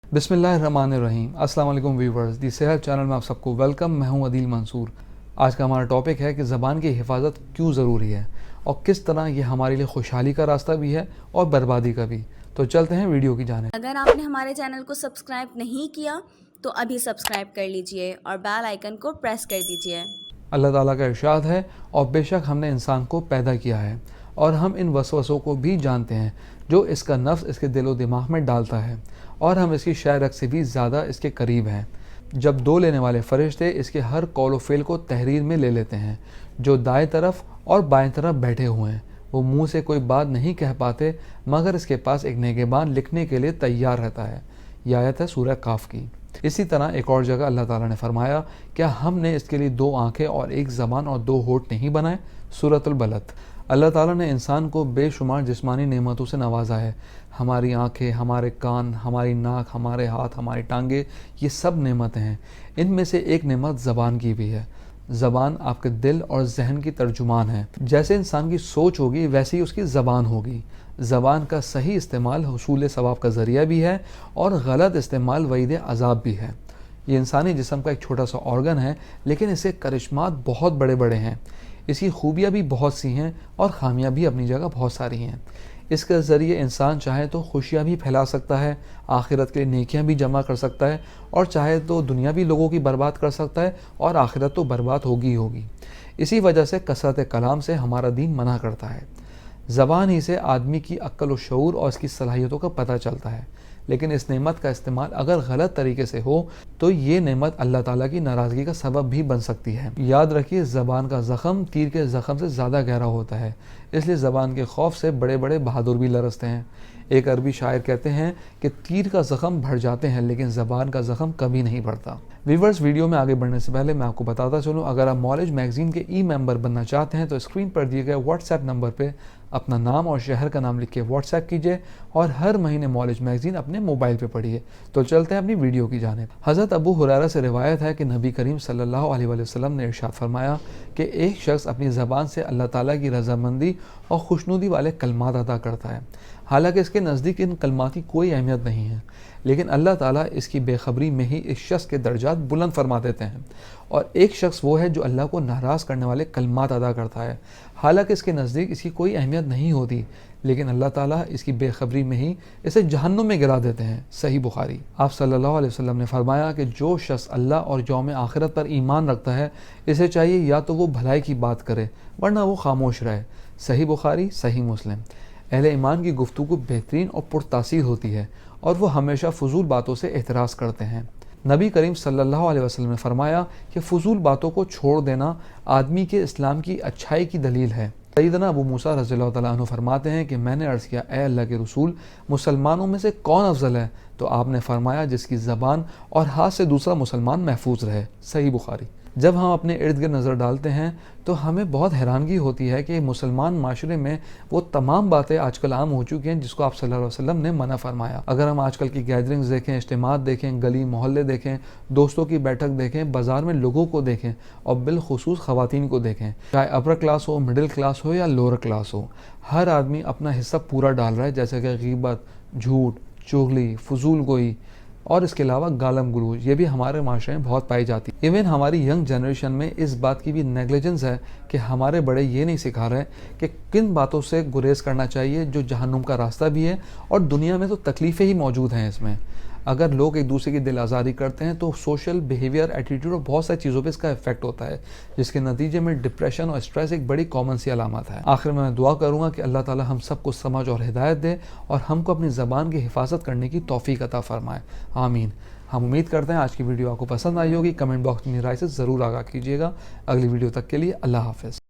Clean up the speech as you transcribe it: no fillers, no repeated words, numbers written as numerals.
बिस्मिल्लाहिर्रहमानिर्रहीम। अस्सलाम वालेकुम व्यूवर्स, दी सेहत चैनल में आप सबको वेलकम। मैं हूं अदील मंसूर। आज का हमारा टॉपिक है कि ज़बान की हिफाजत क्यों ज़रूरी है और किस तरह ये हमारे लिए खुशहाली का रास्ता भी है और बर्बादी का भी। तो चलते हैं वीडियो की जानिब। अगर आपने हमारे चैनल को सब्सक्राइब नहीं किया तो अभी सब्सक्राइब कर लीजिए और बेल आइकन को प्रेस कर दीजिए। अल्लाह ताला का इरशाद है, और बेशक हमने इंसान को पैदा किया है और हम इन वसवसों को भी जानते हैं जो इसका नफ्स इसके दिलो दिमाग में डालता है, और हम इसकी शायरक से भी ज़्यादा इसके करीब हैं। जब दो लेने वाले फरिश्ते इसके हर कौल व फ़ेल को तहरीर में ले लेते हैं, जो दाएं तरफ और बाएं तरफ बैठे हुए हैं वो मुंह से कोई बात नहीं कह पाते, मगर इसके पास एक निगहबान लिखने के लिए तैयार रहता है। यह आयत है सूरह काफ की। इसी तरह एक और जगह अल्लाह ताला ने फरमाया, क्या हमने इसके लिए दो आंखें और एक ज़बान और दो होठ नहीं बनाए? सूरतुल बलद। अल्लाह ताला ने इंसान को बेशुमार जिस्मानी नेमतों से नवाजा है। हमारी आंखें, हमारे कान, हमारी नाक, हमारे हाथ, हमारी टांगे, ये सब नेमतें हैं। इनमें से एक नेमत ज़बान की भी है। ज़बान आपके दिल और जहन की तर्जुमान है। जैसे इंसान की सोच होगी वैसे ही उसकी ज़बान होगी। ज़बान का सही इस्तेमाल हुसूल सवाब का ज़रिया भी है और गलत इस्तेमाल वईद अज़ाब भी है। ये इंसानी जिस्म का एक छोटा सा ऑर्गन है, लेकिन इसके करिश्मात बहुत बड़े बड़े हैं। इसकी खूबियाँ भी बहुत सी हैं और खामियाँ भी अपनी जगह बहुत सारी हैं। इसके ज़रिए इंसान चाहे तो खुशियाँ भी फैला सकता है, आखिरत के लिए नेकियां भी जमा कर सकता है, और चाहे तो दुनिया भी लोगों की बर्बाद कर सकता है और आखिरत तो बर्बाद होगी ही होगी। इसी वजह से कसरत कलाम से हमारा दीन मना करता है। ज़बान ही से आदमी की अक्ल व शऊर और इसकी सलाहियतों का पता चलता है, लेकिन इस नेमत का इस्तेमाल अगर गलत तरीके से हो तो ये नेमत अल्लाह ताला की नाराज़गी का सबब भी बन सकती है। याद रखिए, ज़बान का ज़ख़म तीर के ज़ख़म से ज़्यादा गहरा होता है, इसलिए ज़बान के खौफ से बड़े बड़े बहादुर भी लरसते हैं। एक अरबी शायर कहते हैं कि तीर का ज़ख़म भर जाते हैं लेकिन ज़बान का ज़ख़म कभी नहीं भरता। व्यूवर्स, वीडियो में आगे बढ़ने से पहले मैं आपको बताता चलूँ, अगर आप नॉलेज मैगज़ीन के मेंबर बनना चाहते हैं तो स्क्रीन पर दिए गए व्हाट्सएप नंबर पर अपना नाम और शहर का नाम लिख के व्हाट्सएप कीजिए और हर महीने नॉलेज मैगज़ीन अपने मोबाइल पे पढ़िए। तो चलते हैं अपनी वीडियो की जानिब। हज़रत अबू हुरैरा से रिवायत है कि नबी करीम सल्लल्लाहु अलैहि वसल्लम ने इरशाद फरमाया कि एक शख्स अपनी ज़बान से अल्लाह ताला की रज़ामंदी और खुशनुदी वाले कलमात अदा करता है। हालांकि इसके नज़दीक इन कलमात की कोई अहमियत नहीं है, लेकिन अल्लाह ताला इसकी बेखबरी में ही इस शख्स के दर्जात बुलंद फरमा देते हैं। और एक शख्स वो है जो अल्लाह को नाराज़ करने वाले कलमात अदा करता है, हालांकि इसके नज़दीक इसकी कोई अहमियत नहीं होती, लेकिन अल्लाह ताला इसकी बेखबरी में ही इसे जहन्नुम में गिरा देते हैं। सही बुखारी। आप सल्लल्लाहु अलैहि वसल्लम ने फरमाया कि जो शख्स अल्लाह और यौम आखिरत पर ईमान रखता है, इसे चाहिए या तो वो भलाई की बात करे वरना वो खामोश रहे। सही बुखारी, सही मुस्लिम। अहले ईमान की गुफ्तगू बेहतरीन और पुरतासीर होती है और वो हमेशा फजूल बातों से एतराज़ करते हैं। नबी करीम सल्लल्लाहु अलैहि वसल्लम ने फरमाया कि फजूल बातों को छोड़ देना आदमी के इस्लाम की अच्छाई की दलील है। सैयदना अबू मूसा रज़ियल्लाहु तआला अन्हु फरमाते हैं कि मैंने अर्ज़ किया, ए अल्लाह के रसूल, मुसलमानों में से कौन अफजल है? तो आपने फरमाया, जिसकी ज़बान और हाथ से दूसरा मुसलमान महफूज रहे। सही बुखारी। जब हम अपने इर्द गिर्द नज़र डालते हैं तो हमें बहुत हैरानगी होती है कि मुसलमान माशरे में वो तमाम बातें आजकल आम हो चुकी हैं जिसको आप सल्लल्लाहु अलैहि वसल्लम ने मना फरमाया। अगर हम आजकल की गैदरिंग्स देखें, इज्तिमात देखें, गली मोहल्ले देखें, दोस्तों की बैठक देखें, बाज़ार में लोगों को देखें और बिलखुसूस ख़वातीन को देखें, चाहे अपर क्लास हो, मिडिल क्लास हो या लोअर क्लास हो, हर आदमी अपना हिस्सा पूरा डाल रहा है, जैसे कि ग़ीबत, झूठ, चुगली, फजूल गोई और इसके अलावा गालम गलूज, ये भी हमारे माशरे में बहुत पाई जाती है। इवन हमारी यंग जनरेशन में इस बात की भी नेग्लिजेंस है कि हमारे बड़े ये नहीं सिखा रहे कि किन बातों से गुरेज करना चाहिए जो जहन्नुम का रास्ता भी है, और दुनिया में तो तकलीफ़ें ही मौजूद हैं इसमें। अगर लोग एक दूसरे की दिल आज़ारी करते हैं तो सोशल बिहेवियर, एटीट्यूड और बहुत सारी चीज़ों पे इसका इफेक्ट होता है, जिसके नतीजे में डिप्रेशन और स्ट्रेस एक बड़ी कॉमन सी अलामत है। आखिर में मैं दुआ करूँगा कि अल्लाह ताला हम सबको समझ और हिदायत दे और हमको अपनी ज़बान की हिफाजत करने की तौफीक अता फरमाए। आमीन। हम उम्मीद करते हैं आज की वीडियो आपको पसंद आई होगी। कमेंट बॉक्स में राय से ज़रूर आगाह कीजिएगा। अगली वीडियो तक के लिए अल्लाह हाफ़िज़।